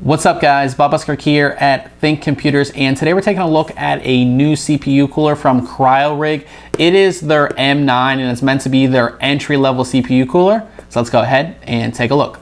What's up guys, Bob Busker here at ThinkComputers, and today we're taking a look at a new CPU cooler from CRYORIG. It is their M9 and it's meant to be their entry-level CPU cooler. So let's go ahead and take a look.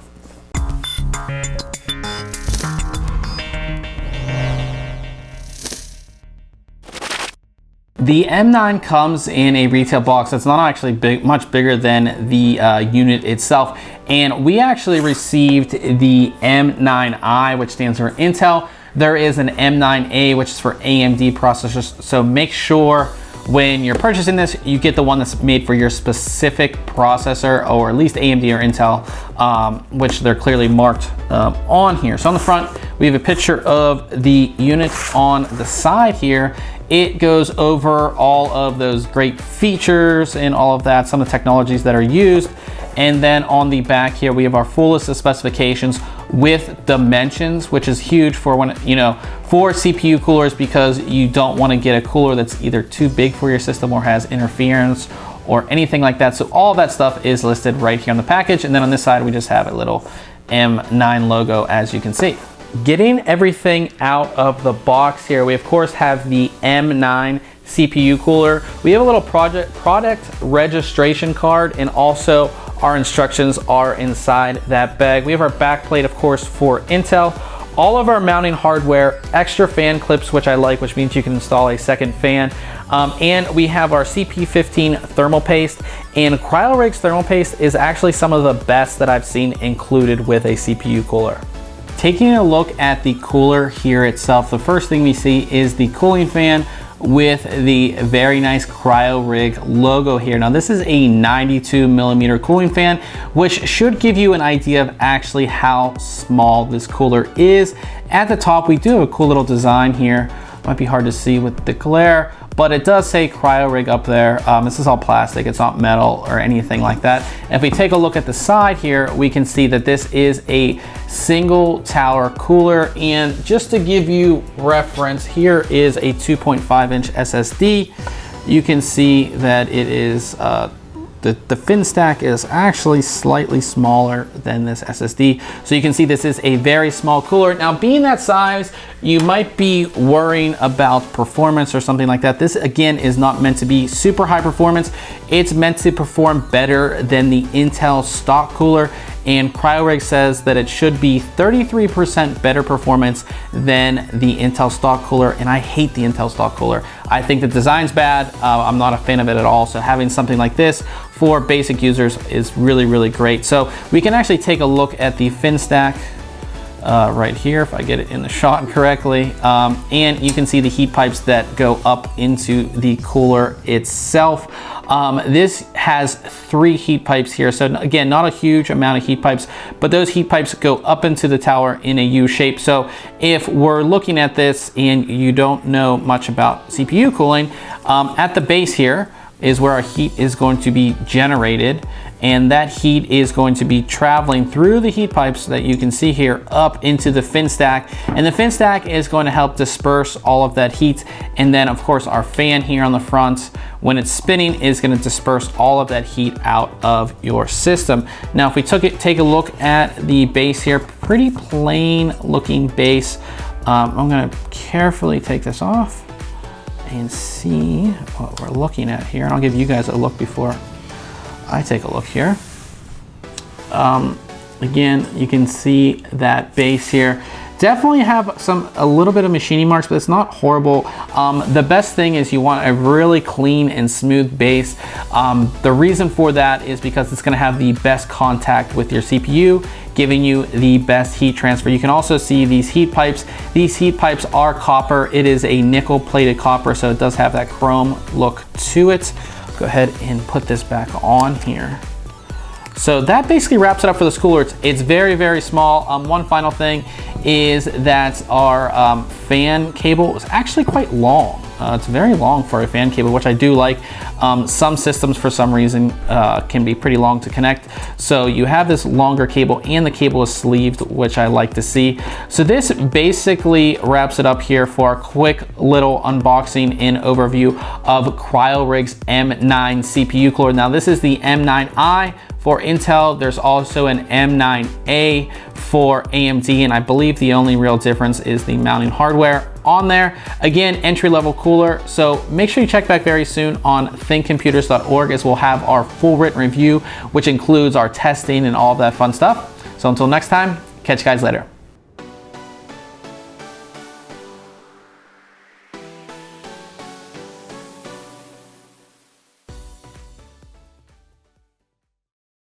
The M9 comes in a retail box that's not actually much bigger than the unit itself. And we actually received the M9i, which stands for Intel. There is an M9a, which is for AMD processors. So make sure when you're purchasing this, you get the one that's made for your specific processor, or at least AMD or Intel, which they're clearly marked on here. So on the front, we have a picture of the unit. On the side here, it goes over all of those great features and all of that, some of the technologies that are used. And then on the back here, we have our full list of specifications with dimensions, which is huge for when, for CPU coolers, because you don't want to get a cooler that's either too big for your system or has interference or anything like that. So all that stuff is listed right here on the package. And then on this side, we just have a little M9 logo, as you can see. Getting everything out of the box here, we of course have the M9 CPU cooler. We have a little product registration card, and also our instructions are inside that bag. We have our back plate, of course, for Intel. All of our mounting hardware, extra fan clips, which I like, which means you can install a second fan. And we have our CP15 thermal paste, and CRYORIG's thermal paste is actually some of the best that I've seen included with a CPU cooler. Taking a look at the cooler here itself, the first thing we see is the cooling fan with the very nice CRYORIG logo here. Now this is a 92mm cooling fan, which should give you an idea of actually how small this cooler is. At the top, we do have a cool little design here. Might be hard to see with the glare, but it does say CRYORIG up there. This is all plastic, it's not metal or anything like that. And if we take a look at the side here, we can see that this is a single tower cooler. And just to give you reference, here is a 2.5-inch SSD. You can see that it is, the fin stack is actually slightly smaller than this SSD. So you can see this is a very small cooler. Now, being that size, you might be worrying about performance or something like that. This, again, is not meant to be super high performance. It's meant to perform better than the Intel stock cooler. And CRYORIG says that it should be 33% better performance than the Intel stock cooler. And I hate the Intel stock cooler. I think the design's bad. I'm not a fan of it at all. So having something like this for basic users is really, really great. So we can actually take a look at the fin stack right here, if I get it in the shot correctly. And you can see the heat pipes that go up into the cooler itself. This has 3 heat pipes here. So again, not a huge amount of heat pipes, but those heat pipes go up into the tower in a U shape. So if we're looking at this and you don't know much about CPU cooling, at the base here is where our heat is going to be generated. And that heat is going to be traveling through the heat pipes that you can see here up into the fin stack. And the fin stack is going to help disperse all of that heat. And then of course our fan here on the front, when it's spinning, is going to disperse all of that heat out of your system. Now, if we take a look at the base here, pretty plain looking base. I'm going to carefully take this off and see what we're looking at here. And I'll give you guys a look before I take a look here. Again, you can see that base here. Definitely have a little bit of machining marks, but it's not horrible. The best thing is you want a really clean and smooth base. The reason for that is because it's gonna have the best contact with your CPU, giving you the best heat transfer. You can also see these heat pipes. These heat pipes are copper. It is a nickel plated copper, so it does have that chrome look to it. Go ahead and put this back on here. So that basically wraps it up for this cooler. It's very, very small. One final thing is that our fan cable is actually quite long. It's very long for a fan cable, which I do like. Some systems for some reason can be pretty long to connect. So you have this longer cable and the cable is sleeved, which I like to see. So this basically wraps it up here for a quick little unboxing and overview of CRYORIG's M9 CPU cooler. Now this is the M9i for Intel. There's also an M9a for AMD, and I believe the only real difference is the mounting hardware on there. Again, entry-level cooler, so make sure you check back very soon on thinkcomputers.org, as we'll have our full written review, which includes our testing and all of that fun stuff. So until next time, catch you guys later.